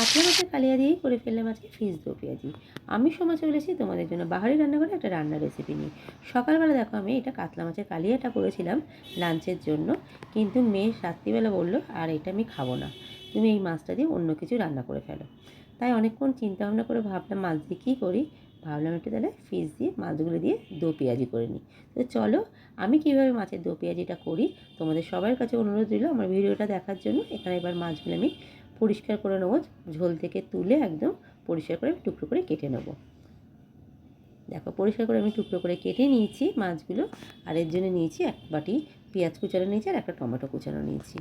কাতলা মাছের কালিয়া দিয়েই করে ফেললাম আজকে ফিশ দো পেঁয়াজি। আমি সময় চলেছি তোমাদের জন্য বাহারি রান্নাঘরে একটা রান্নার রেসিপি নিয়ে। সকালবেলা দেখো আমি এটা কাতলা মাছের কালিয়াটা করেছিলাম লাঞ্চের জন্য, কিন্তু মেয়ে রাত্রিবেলা বললো আর এটা আমি খাবো না, তুমি এই মাছটা দিয়ে অন্য কিছু রান্না করে ফেলো। তাই অনেকক্ষণ চিন্তা ভাবনা করে ভাবলাম মাছ দিয়ে কী করি, ভাবলাম একটু তাহলে ফিশ দিয়ে মাছগুলো দিয়ে দো পেঁয়াজি করে নিই। তো চলো আমি কীভাবে মাছের দো পেঁয়াজিটা করি তোমাদের সবার কাছে অনুরোধ রইল আমার ভিডিওটা দেখার জন্য। এখানে এবার মাছগুলো আমি পরিষ্কার করে নেবো, ঝোল থেকে তুলে একদম পরিষ্কার করে টুকরো করে কেটে নেব। দেখো পরিষ্কার করে আমি টুকরো করে কেটে নিয়েছি মাছগুলো। আর এর জন্য নিয়েছি এক বাটি পেঁয়াজ কুচানো নিয়েছি আর একটা টমেটো কুচানো নিয়েছি।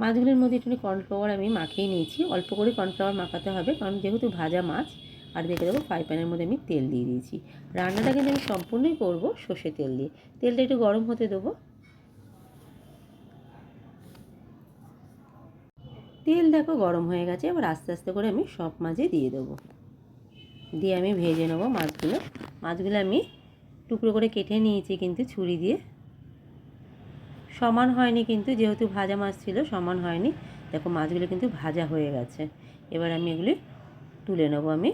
মাছগুলোর মধ্যে একটু কর্নফ্লাওয়ার আমি মাখিয়ে নিয়েছি, অল্প করে কর্নফ্লাওয়ার মাখাতে হবে কারণ যেহেতু ভাজা মাছ। আর দেখে দেবো ফ্রাই প্যানের মধ্যে আমি তেল দিয়ে দিয়েছি। রান্নাটা কিন্তু আমি সম্পূর্ণই করবো সর্ষে তেল দিয়ে। তেলটা একটু গরম হতে দেবো। তেল দেখো গরম হয়ে গেছে, এবার আস্তে আস্তে করে আমি সব মাছই দিয়ে দেবো। দিয়ে আমি ভেজে নেবো মাছগুলো। মাছগুলো আমি টুকরো করে কেটে নিয়েছি কিন্তু ছুরি দিয়ে। সমান হয়নি কিন্তু, যেহেতু ভাজা মাছ ছিল সমান হয়নি। দেখো মাছগুলো কিন্তু ভাজা হয়ে গেছে। এবার আমি এগুলি তুলে নেবো আমি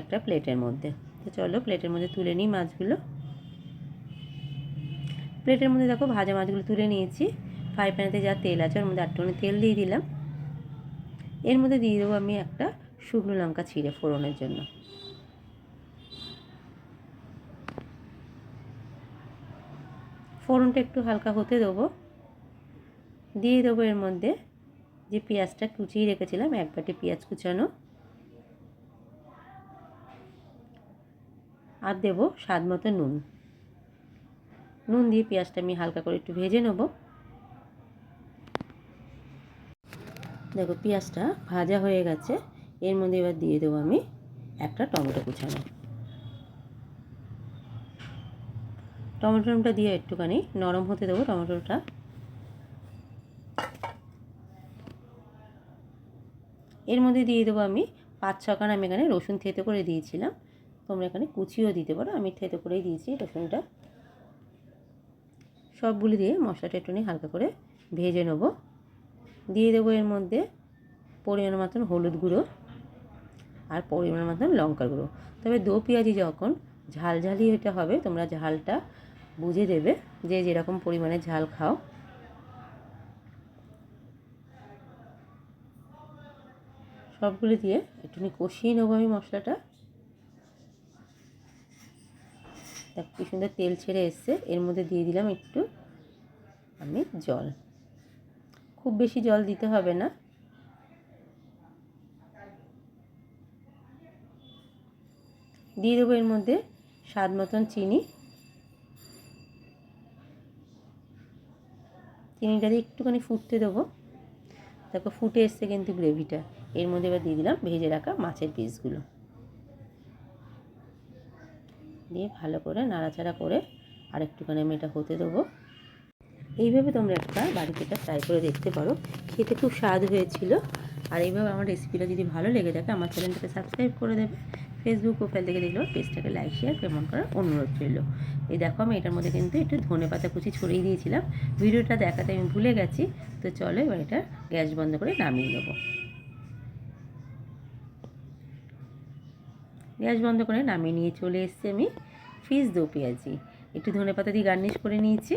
একটা প্লেটের মধ্যে। তো চলো প্লেটের মধ্যে তুলে নিই মাছগুলো। প্লেটের মধ্যে দেখো ভাজা মাছগুলো তুলে নিয়েছি। ফ্রাই প্যানেতে যা তেল আছে ওর মধ্যে একটুখানি তেল দিয়ে দিলাম। এর মধ্যে দিয়ে দেবো আমি একটা শুকনো লঙ্কা ছিঁড়ে ফোড়নের জন্য। ফোড়নটা একটু হালকা হতে দেবো। দিয়ে দেবো এর মধ্যে যে পেঁয়াজটা কুচিয়ে রেখেছিলাম, এক বাটি পেঁয়াজ কুচানো। আর দেবো স্বাদ মতো নুন। নুন দিয়ে পেঁয়াজটা আমি হালকা করে একটু ভেজে নেব। দেখো পেঁয়াজটা ভাজা হয়ে গেছে। এর মধ্যে এবার দিয়ে দেবো আমি একটা টমেটো কুচানো। টমেটোটা দিয়ে একটুখানি নরম হতে দেবো টমেটোটা। এর মধ্যে দিয়ে দেবো আমি 5-6 আমি এখানে রসুন থেতো করে দিয়েছিলাম, তোমরা এখানে কুচিও দিতে পারো, আমি থেতো করেই দিয়েছি রসুনটা। সবগুলি দিয়ে মশলাটা একটুখানি হালকা করে ভেজে নেব। দিয়ে দেবো এর মধ্যে পরিমাণ মতন হলুদ গুঁড়ো আর পরিমাণ মতন লঙ্কার গুঁড়ো। তবে দো পেঁয়াজি যখন ঝালঝালি এটা হবে, তোমরা ঝালটা বুঝে দেবে, যে যেরকম পরিমাণে ঝাল খাও। সবগুলো দিয়ে একটুখানি কষিয়ে নেবো আমি মশলাটা। দেখ কি সুন্দর তেল ছেড়ে এসছে। এর মধ্যে দিয়ে দিলাম একটু আমি জল। খুব বেশি জল দিতে হবে না। দিয়ে দেবো এর মধ্যে স্বাদ মতন চিনি। চিনিটা দিয়ে একটুখানি ফুটতে দেবো। দেখো ফুটে এসছে কিন্তু গ্রেভিটা। এর মধ্যে এবার দিয়ে দিলাম ভেজে রাখা মাছের পিসগুলো। দিয়ে ভালো করে নাড়াচাড়া করে আর একটুখানি আমি এটা হতে দেবো। এইভাবে তোমরা একটা বাড়িতে এটা ট্রাই করে দেখতে পারো, খেতে খুব স্বাদ হয়েছিল। আর এইভাবে আমার রেসিপিটা যদি ভালো লেগে থাকে আমার চ্যানেলটাকে সাবস্ক্রাইব করে দেবে। ফেসবুক প্রোফাইল থেকে দেখলেও পেজটাকে লাইক শেয়ার কমেন্ট করার অনুরোধ রইল। এই দেখো আমি এটার মধ্যে কিন্তু একটু ধনেপাতা কুচি ছড়িয়ে দিয়েছিলাম, ভিডিওটা দেখাতে আমি ভুলে গেছি। তো চলো এবার এটা গ্যাস বন্ধ করে নামিয়ে নেব। গ্যাস বন্ধ করে নামিয়ে নিয়ে চলে এসেছি আমি ফিশ দো পেঁয়াজি। একটু ধনেপাতা দিয়ে গার্নিশ করে নিয়েছি।